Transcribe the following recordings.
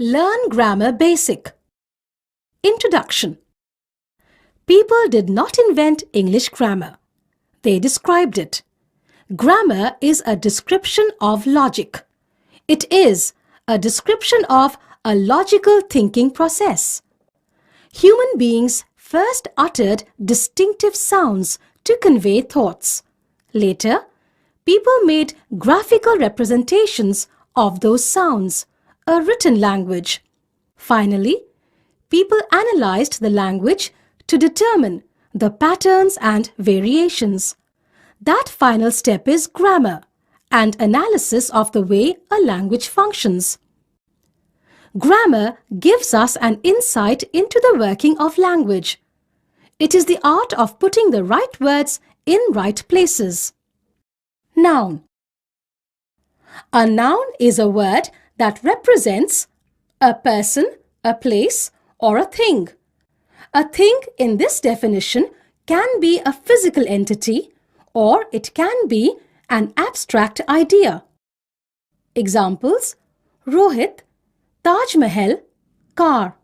Learn Grammar Basic. Introduction. People did not invent English grammar. They described it. Grammar is a description of logic. It is a description of a logical thinking process. Human beings first uttered distinctive sounds to convey thoughts. Later, people made graphical representations of those sounds, a written language. Finally, people analyzed the language to determine the patterns and variations. That final step is grammar and analysis of the way a language functions. Grammar gives us an insight into the working of language. It is the art of putting the right words in right places. Noun. A noun is a word that represents a person, a place, or a thing. A thing in this definition can be a physical entity or it can be an abstract idea. Examples: Rohit, Taj Mahal, car.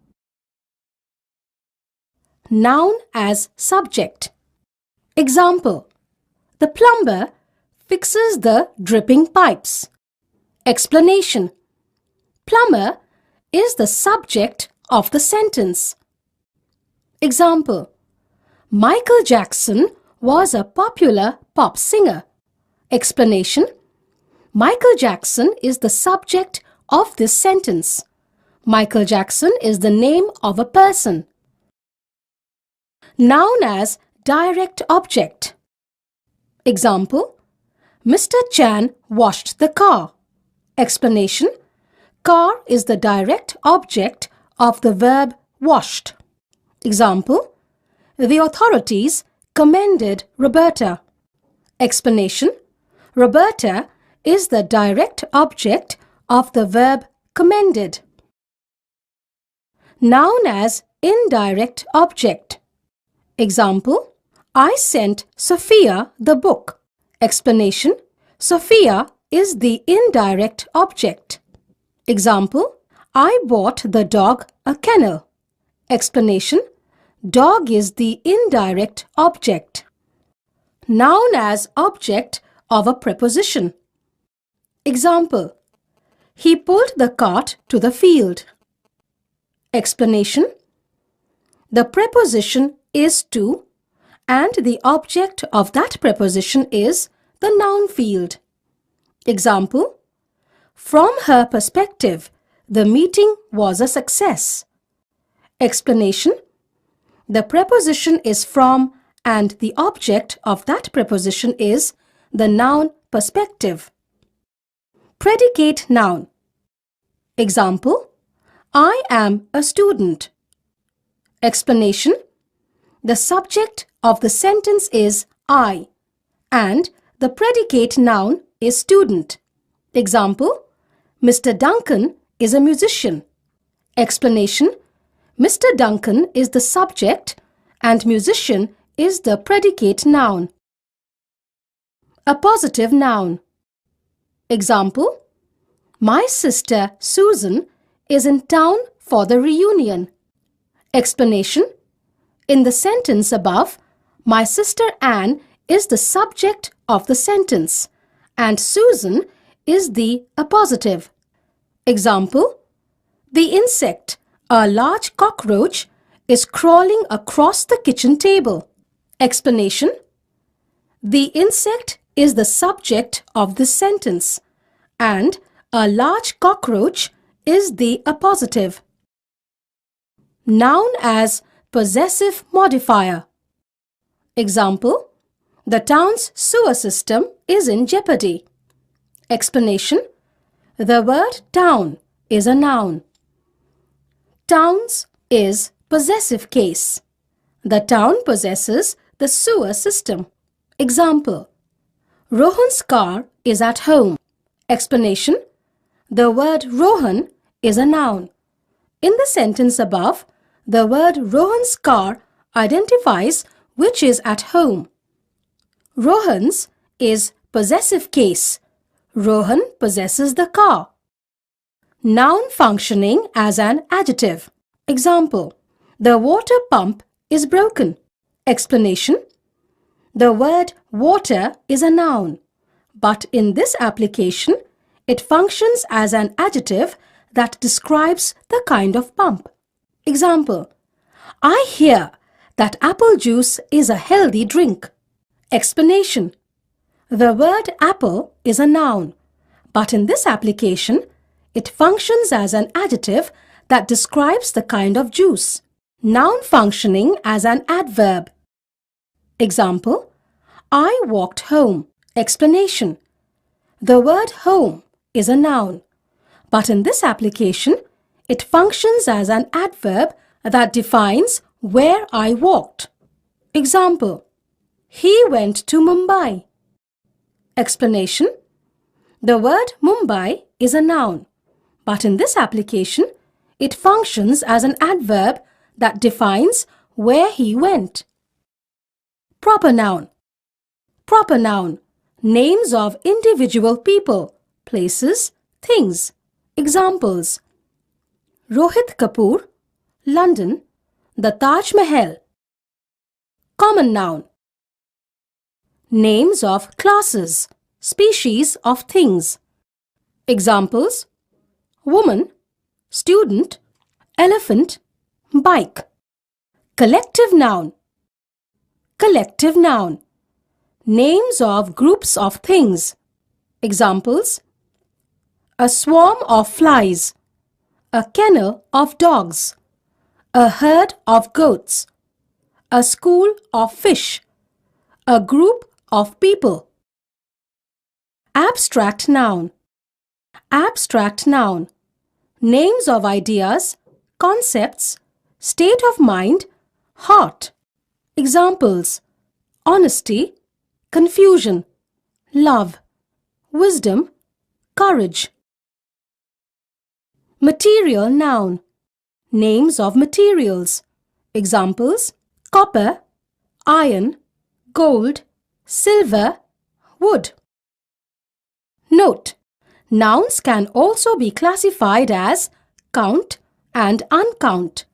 Noun as subject. Example: the plumber fixes the dripping pipes. Explanation: plumber is the subject of the sentence. Example: Michael Jackson was a popular pop singer. Explanation: Michael Jackson is the subject of this sentence. Michael Jackson is the name of a person. Noun as direct object. Example: Mr. Chan washed the car. Explanation: car is the direct object of the verb washed. Example: the authorities commended Roberta. Explanation: Roberta is the direct object of the verb commended. Noun as indirect object. Example: I sent Sophia the book. Explanation: Sophia is the indirect object. Example: I bought the dog a kennel. Explanation: dog is the indirect object. Noun as object of a preposition. Example: he pulled the cart to the field. Explanation: the preposition is to and the object of that preposition is the noun field. Example: from her perspective, the meeting was a success. Explanation: the preposition is from and the object of that preposition is the noun perspective. Predicate noun. Example: I am a student. Explanation: the subject of the sentence is I and the predicate noun is student. Example: Mr. Duncan is a musician. Explanation: Mr. Duncan is the subject and musician is the predicate noun. A positive noun. Example: my sister Susan is in town for the reunion. Explanation: in the sentence above, my sister Anne is the subject of the sentence and Susan is the appositive. Example: the insect, a large cockroach, is crawling across the kitchen table. Explanation: the insect is the subject of this sentence and a large cockroach is the appositive. Noun as possessive modifier. Example: the town's sewer system is in jeopardy. Explanation: the word town is a noun. Towns is possessive case. The town possesses the sewer system. Example: Rohan's car is at home. Explanation: the word Rohan is a noun. In the sentence above, the word Rohan's car identifies which is at home. Rohan's is possessive case. Rohan possesses the car. Noun functioning as an adjective. Example: the water pump is broken. Explanation: the word water is a noun, but in this application, it functions as an adjective that describes the kind of pump. Example: I hear that apple juice is a healthy drink. Explanation: the word apple is a noun, but in this application, it functions as an adjective that describes the kind of juice. Noun functioning as an adverb. Example: I walked home. Explanation: the word home is a noun, but in this application, it functions as an adverb that defines where I walked. Example: he went to Mumbai. Explanation: the word Mumbai is a noun, but in this application, it functions as an adverb that defines where he went. Proper noun. Proper noun. Names of individual people, places, things. Examples: Rohit Kapoor, London, the Taj Mahal. Common noun. Names of classes, species of things. Examples: woman, student, elephant, bike. Collective noun. Collective noun. Names of groups of things. Examples: a swarm of flies, a kennel of dogs, a herd of goats, a school of fish, a group of people. Abstract noun. Abstract noun. Names of ideas, concepts, state of mind, heart. Examples: honesty, confusion, love, wisdom, courage. Material noun. Names of materials. Examples: copper, iron, gold, silver, wood. Note: nouns can also be classified as count and uncount,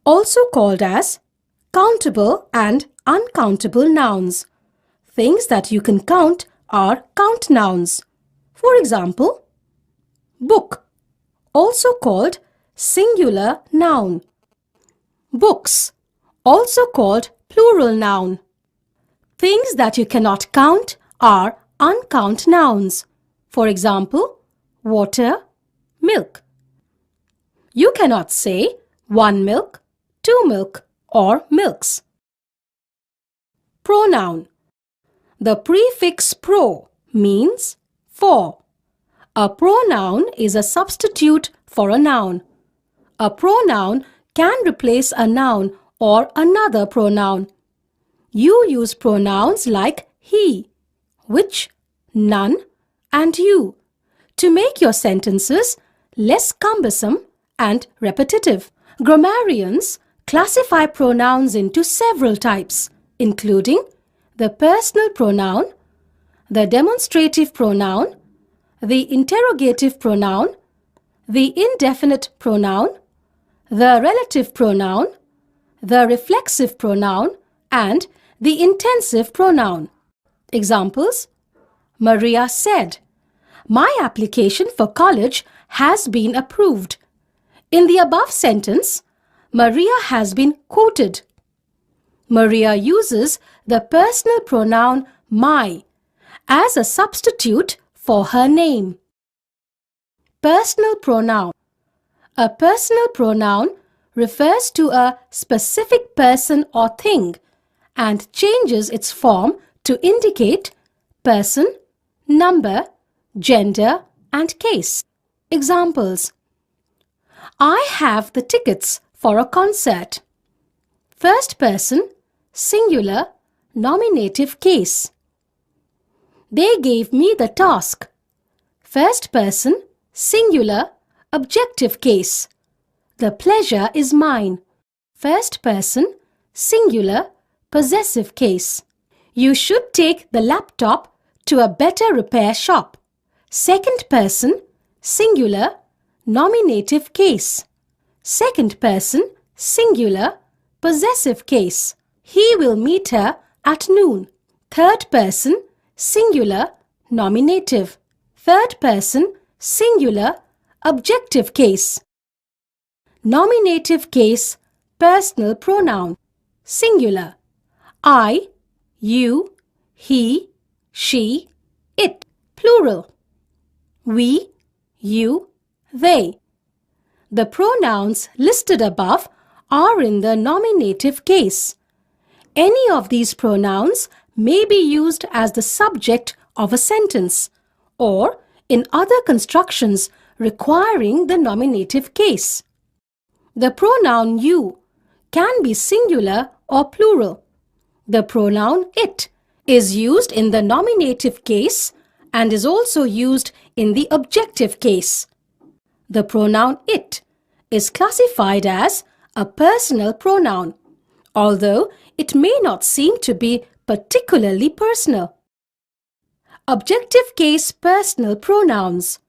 also called as countable and uncountable nouns. Things that you can count are count nouns. For example, book, also called singular noun. Books, also called plural noun. Things that you cannot count are uncount nouns. For example, water, milk. You cannot say one milk, two milk, or milks. Pronoun. The prefix pro means for. A pronoun is a substitute for a noun. A pronoun can replace a noun or another pronoun. You use pronouns like he, which, none, and you to make your sentences less cumbersome and repetitive. Grammarians classify pronouns into several types, including the personal pronoun, the demonstrative pronoun, the interrogative pronoun, the indefinite pronoun, the relative pronoun, the reflexive pronoun, and the intensive pronoun. Examples: Maria said, "My application for college has been approved." In the above sentence, Maria has been quoted. Maria uses the personal pronoun my as a substitute for her name. Personal pronoun. A personal pronoun refers to a specific person or thing and changes its form to indicate person, number, gender, and case. Examples: I have the tickets for a concert. First person, singular, nominative case. They gave me the task. First person, singular, objective case. The pleasure is mine. First person, singular, possessive case. You should take the laptop to a better repair shop. Second person, singular, nominative case. Second person, singular, possessive case. He will meet her at noon. Third person, singular, nominative. Third person, singular, objective case. Nominative case, personal pronoun. Singular. I, you, he, she, it. Plural. We, you, they. The pronouns listed above are in the nominative case. Any of these pronouns may be used as the subject of a sentence or in other constructions requiring the nominative case. The pronoun you can be singular or plural. The pronoun it is used in the nominative case and is also used in the objective case. The pronoun it is classified as a personal pronoun, although it may not seem to be particularly personal. Objective case personal pronouns.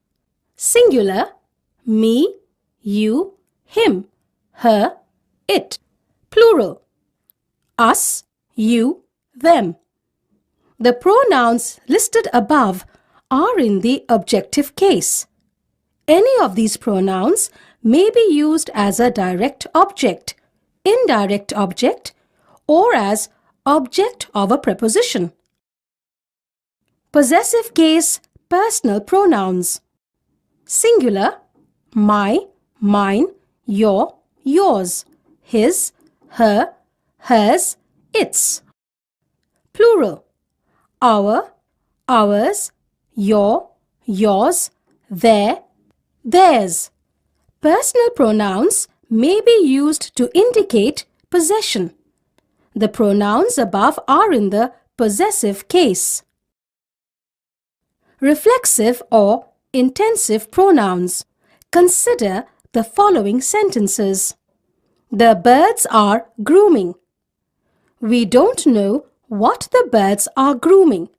Singular, me, you, him, her, it. Plural, us, you, them. The pronouns listed above are in the objective case. Any of these pronouns may be used as a direct object, indirect object, or as object of a preposition. Possessive case personal pronouns. Singular, my, mine, your, yours, his, her, hers, its. Plural, our, ours, your, yours, their, theirs. Personal pronouns may be used to indicate possession. The pronouns above are in the possessive case. Reflexive or intensive pronouns. Consider the following sentences. The birds are grooming. We don't know what the birds are grooming.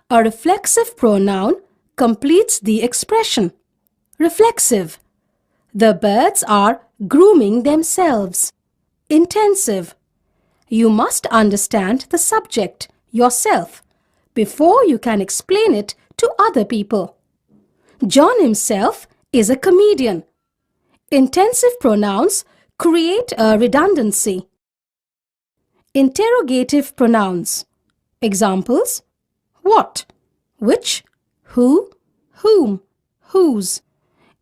A reflexive pronoun completes the expression. Reflexive. The birds are grooming themselves. Intensive. You must understand the subject yourself before you can explain it to other people. John himself is a comedian. Intensive pronouns create a redundancy. Interrogative pronouns. Examples: what, which, who, whom, whose.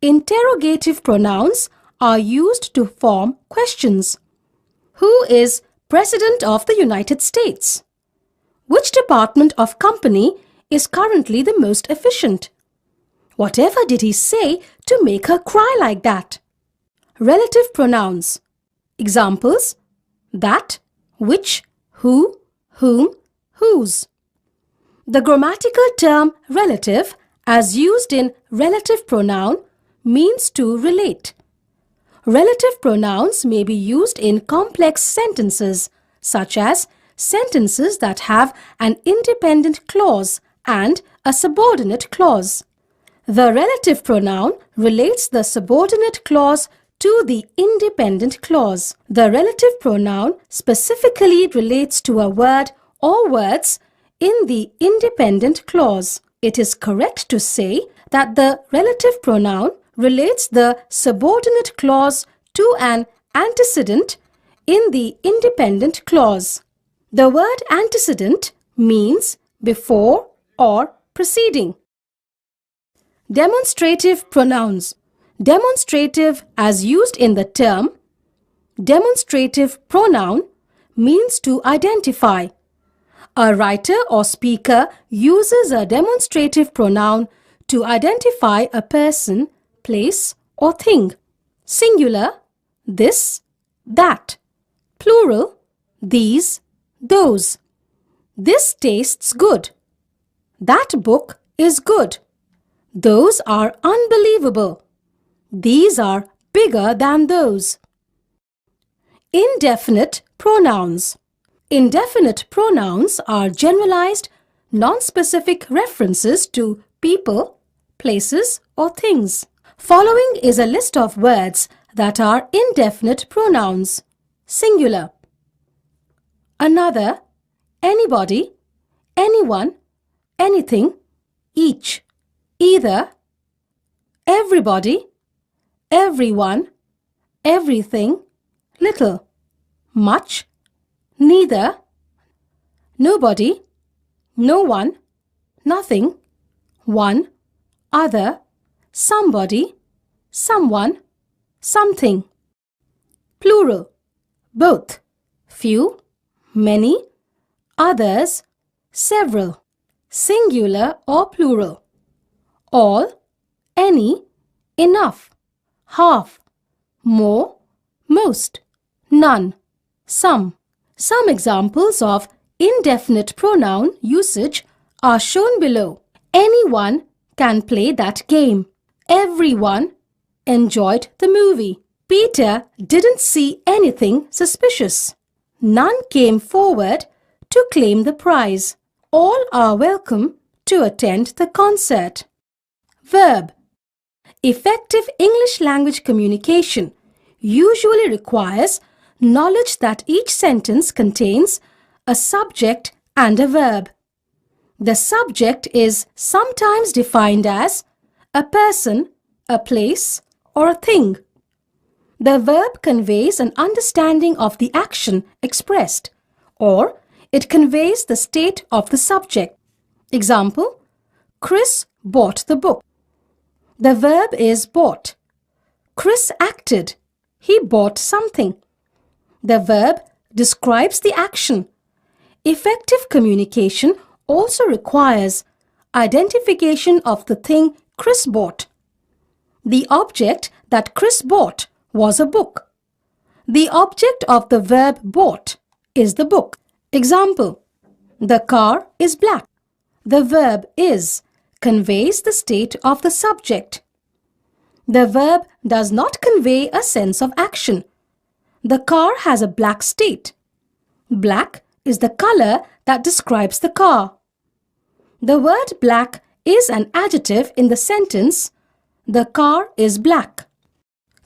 Interrogative pronouns are used to form questions. Who is President of the United States? Which department of company is currently the most efficient? Whatever did he say to make her cry like that? Relative pronouns. Examples: that, which, who, whom, whose. The grammatical term relative, as used in relative pronoun, means to relate. Relative pronouns may be used in complex sentences, such as sentences that have an independent clause and a subordinate clause. The relative pronoun relates the subordinate clause to the independent clause. The relative pronoun specifically relates to a word or words in the independent clause. It is correct to say that the relative pronoun relates the subordinate clause to an antecedent in the independent clause. The word antecedent means before or preceding. Demonstrative pronouns. Demonstrative, as used in the term, demonstrative pronoun means to identify. A writer or speaker uses a demonstrative pronoun to identify a person, place, or thing. Singular, this, that. Plural, these, those. This tastes good. That book is good. Those are unbelievable. These are bigger than those. Indefinite pronouns. Indefinite pronouns are generalized, non-specific references to people, places, or things. Following is a list of words that are indefinite pronouns. Singular. Another, anybody, anyone, anything, each, either, everybody, everyone, everything, little, much, neither, nobody, no one, nothing, one, other, somebody, someone, something. Plural. Both. Few, many, others, several. Singular or plural. All, any, enough, half, more, most, none, some. Some examples of indefinite pronoun usage are shown below. Anyone can play that game. Everyone enjoyed the movie. Peter didn't see anything suspicious. None came forward to claim the prize. All are welcome to attend the concert. Verb. Effective English language communication usually requires knowledge that each sentence contains a subject and a verb. The subject is sometimes defined as a person, a place, or a thing. The verb conveys an understanding of the action expressed, or it conveys the state of the subject. Example, Chris bought the book. The verb is bought. Chris acted. He bought something. The verb describes the action. Effective communication also requires identification of the thing Chris bought. The object that Chris bought was a book. The object of the verb bought is the book. Example, the car is black. The verb is conveys the state of the subject. The verb does not convey a sense of action. The car has a black state. Black is the color that describes the car. The word black is an adjective in the sentence, the car is black.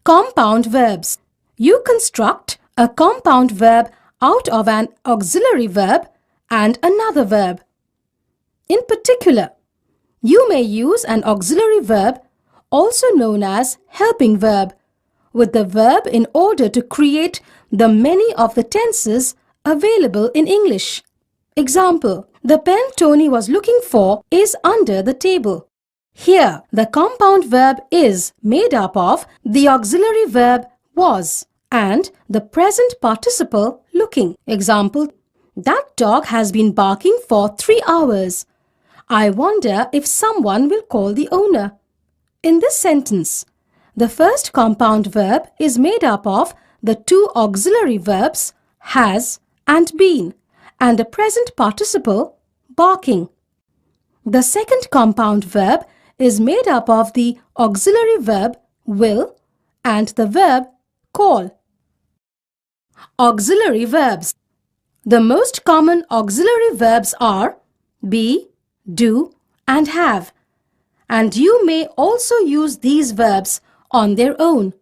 Compound verbs. You construct a compound verb out of an auxiliary verb and another verb. In particular, you may use an auxiliary verb, also known as helping verb, with the verb in order to create the many of the tenses available in English. Example, the pen Tony was looking for is under the table. Here, the compound verb is made up of the auxiliary verb was and the present participle looking. Example, that dog has been barking for 3 hours. I wonder if someone will call the owner. In this sentence, the first compound verb is made up of the two auxiliary verbs has and been and the present participle barking. The second compound verb is made up of the auxiliary verb will and the verb call. Auxiliary verbs. The most common auxiliary verbs are be, do, and have, and you may also use these verbs on their own.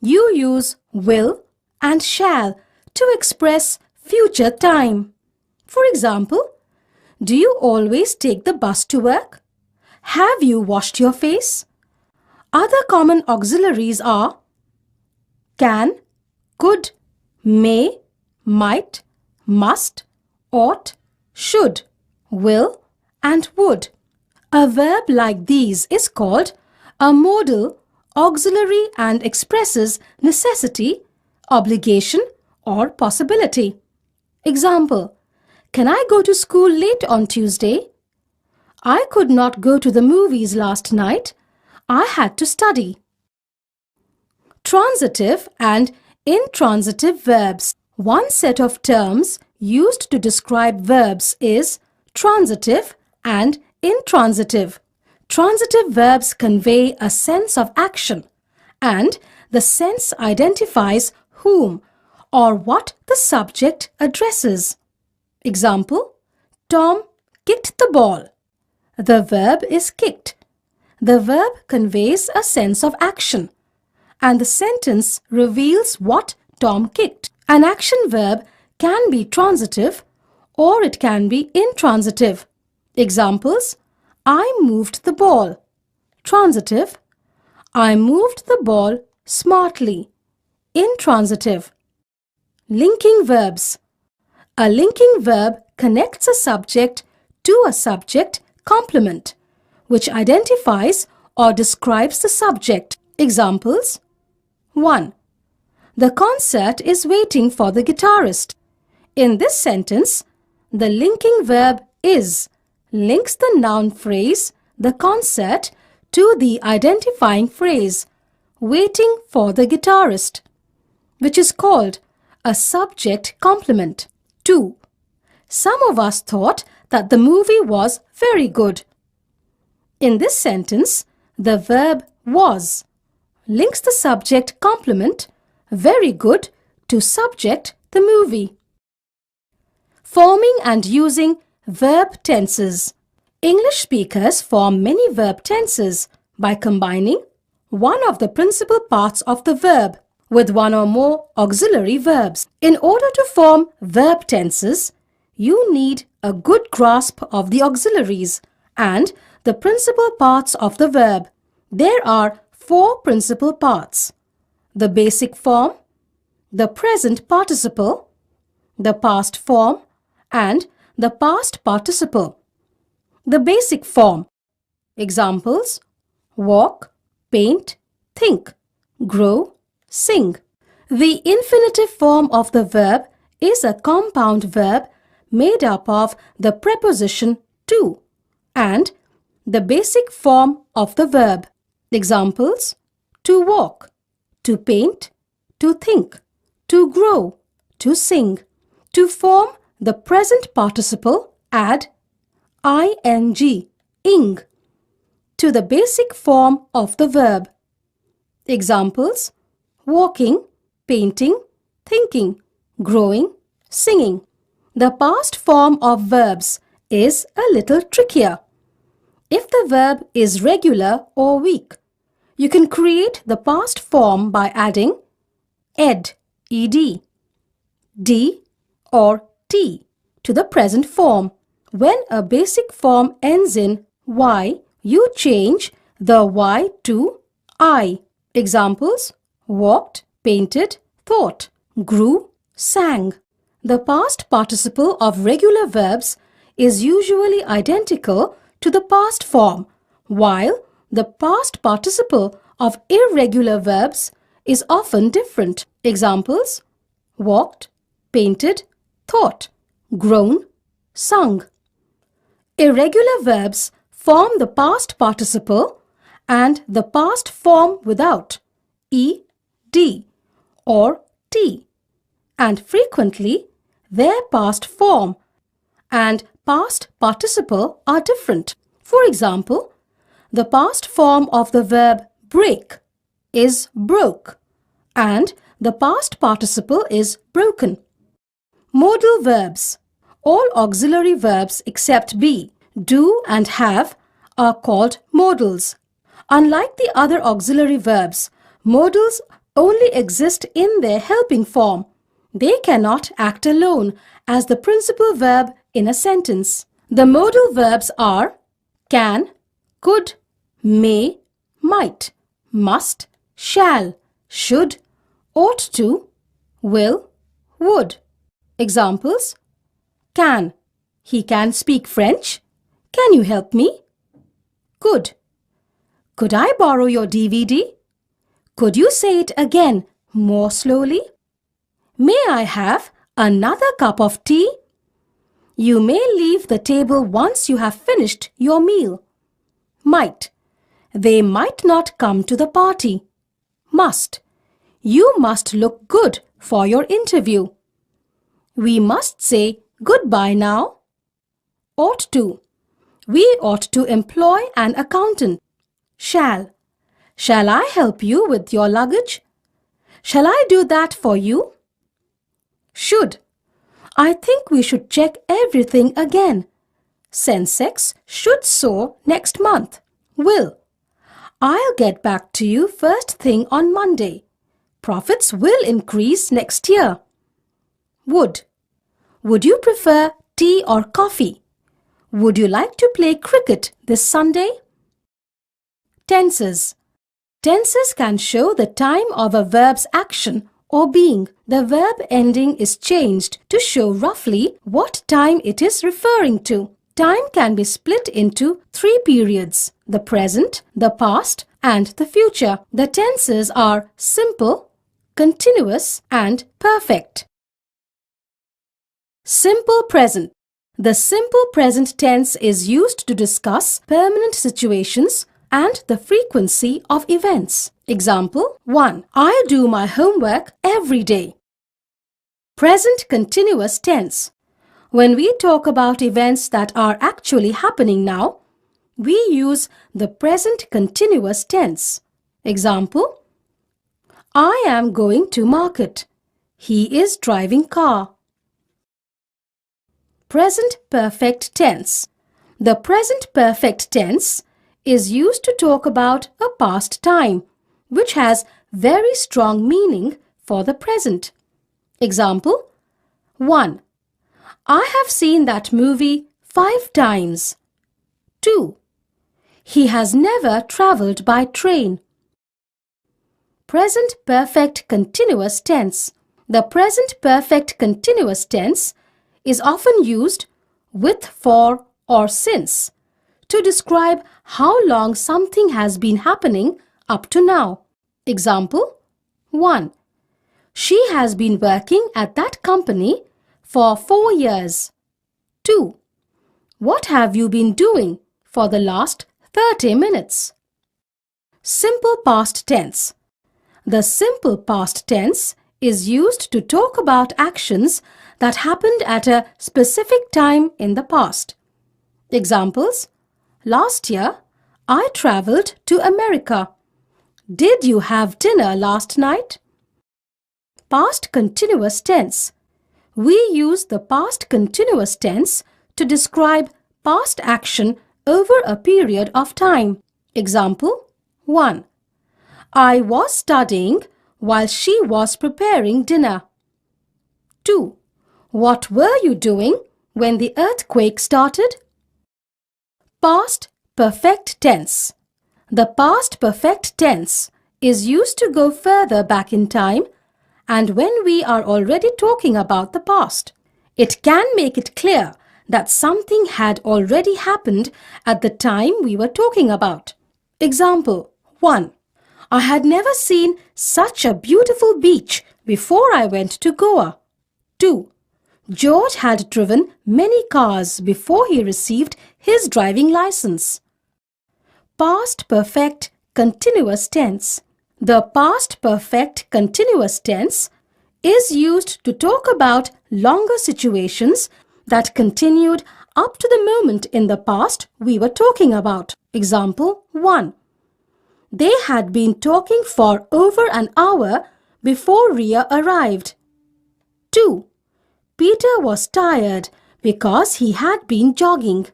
You use will and shall to express future time. For example, do you always take the bus to work? Have you washed your face? Other common auxiliaries are can, could, may, might, must, ought, should, will, and would. A verb like these is called a modal auxiliary and expresses necessity, obligation, or possibility. Example, can I go to school late on Tuesday? I could not go to the movies last night. I had to study. Transitive and intransitive verbs. One set of terms used to describe verbs is transitive and intransitive. Transitive verbs convey a sense of action, and the sense identifies whom or what the subject addresses. Example, Tom kicked the ball. The verb is kicked. The verb conveys a sense of action, and the sentence reveals what Tom kicked. An action verb can be transitive or it can be intransitive. Examples: I moved the ball. Transitive: I moved the ball smartly. Intransitive. Linking verbs. A linking verb connects a subject to a subject complement, which identifies or describes the subject. Examples: 1. The concert is waiting for the guitarist. In this sentence, the linking verb is links the noun phrase, the concert, to the identifying phrase, waiting for the guitarist, which is called a subject complement. 2. Some of us thought that the movie was very good. In this sentence, the verb was links the subject complement, very good, to subject, the movie. Forming and using verb tenses. English speakers form many verb tenses by combining one of the principal parts of the verb with one or more auxiliary verbs. In order to form verb tenses, you need a good grasp of the auxiliaries and the principal parts of the verb. There are 4 principal parts: the basic form, the present participle, the past form, and the past participle. The basic form. Examples: walk, paint, think, grow, sing. The infinitive form of the verb is a compound verb made up of the preposition to and the basic form of the verb. Examples: to walk, to paint, to think, to grow, to sing. To form the present participle, add ing, ing, to the basic form of the verb. Examples: walking, painting, thinking, growing, singing. The past form of verbs is a little trickier. If the verb is regular or weak, you can create the past form by adding ed, d or t to the present form. When a basic form ends in y, you change the y to I. Examples: walked, painted, thought, grew, sang. The past participle of regular verbs is usually identical to the past form, while the past participle of irregular verbs is often different. Examples: walked, painted, thought, grown, sung. Irregular verbs form the past participle and the past form without ed or t, and frequently their past form and past participle are different. For example, the past form of the verb break is broke and the past participle is broken. Modal verbs. All auxiliary verbs except be, do and have are called modals. Unlike the other auxiliary verbs, modals only exist in their helping form. They cannot act alone as the principal verb in a sentence. The modal verbs are can, could, may, might, must, shall, should, ought to, will, would. Examples: can. He can speak French. Can you help me? Could. Could I borrow your DVD? Could you say it again more slowly? May I have another cup of tea? You may leave the table once you have finished your meal. Might. They might not come to the party. Must. You must look good for your interview. We must say goodbye now. Ought to. We ought to employ an accountant. Shall. Shall I help you with your luggage? Shall I do that for you? Should. I think we should check everything again. Sensex should soar next month. Will. I'll get back to you first thing on Monday. Profits will increase next year. Would. Would you prefer tea or coffee? Would you like to play cricket this Sunday? Tenses. Tenses can show the time of a verb's action or being. The verb ending is changed to show roughly what time it is referring to. Time can be split into 3 periods: the present, the past, and the future. The tenses are simple, continuous, and perfect. Simple present. The simple present tense is used to discuss permanent situations and the frequency of events. Example 1. I do my homework every day. Present continuous tense. When we talk about events that are actually happening now, we use the present continuous tense. Example: I am going to market. He is driving car. Present perfect tense. The present perfect tense is used to talk about a past time, which has very strong meaning for the present. Example 1. I have seen that movie 5 times. 2. He has never travelled by train. Present perfect continuous tense. The present perfect continuous tense is often used with, for, or since to describe how long something has been happening up to now. Example 1. She has been working at that company for 4 years. 2. What have you been doing for the last 30 minutes? Simple past tense. The simple past tense is used to talk about actions that happened at a specific time in the past. Examples: last year, I travelled to America. Did you have dinner last night? Past continuous tense. We use the past continuous tense to describe past action over a period of time. Example 1. I was studying while she was preparing dinner. 2. What were you doing when the earthquake started? Past perfect tense. The past perfect tense is used to go further back in time and when we are already talking about the past. It can make it clear that something had already happened at the time we were talking about. Example 1. I had never seen such a beautiful beach before I went to Goa. 2. George had driven many cars before he received his driving license. Past perfect continuous tense. The past perfect continuous tense is used to talk about longer situations that continued up to the moment in the past we were talking about. Example 1. They had been talking for over an hour before Ria arrived. 2. Peter was tired because he had been jogging.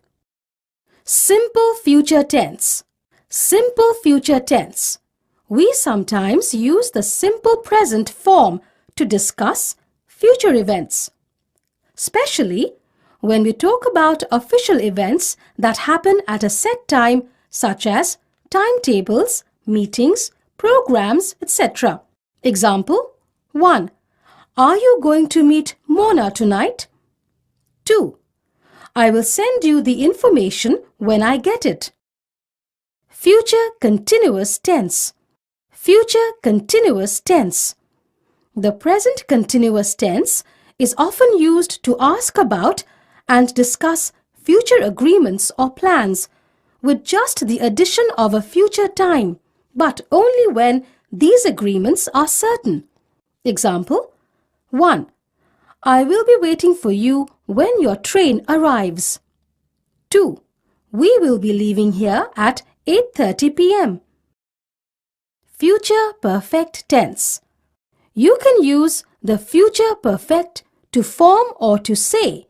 Simple future tense. Simple future tense. We sometimes use the simple present form to discuss future events, especially when we talk about official events that happen at a set time, such as timetables, meetings, programs, etc. Example 1. Are you going to meet Mona tonight? 2. I will send you the information when I get it. Future continuous tense. Future continuous tense. The present continuous tense is often used to ask about and discuss future agreements or plans with just the addition of a future time, but only when these agreements are certain. Example 1. I will be waiting for you when your train arrives. 2. We will be leaving here at 8:30 p.m. Future perfect tense. You can use the future perfect to form or to say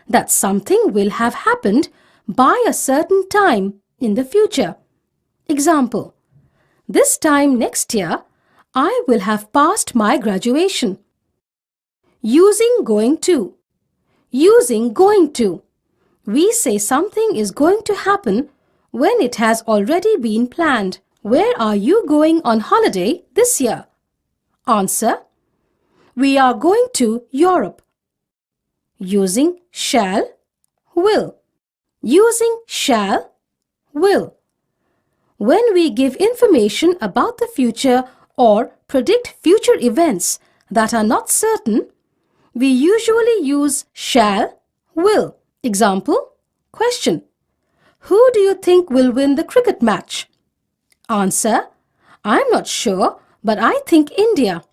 that something will have happened by a certain time in the future. Example: This time next year, I will have passed my graduation. Using going to. Using going to. We say something is going to happen when it has already been planned. Where are you going on holiday this year? Answer: we are going to Europe. Using shall, will. Using shall, will. When we give information about the future or predict future events that are not certain, we usually use shall, will. Example, question: who do you think will win the cricket match? Answer: I'm not sure, but I think India.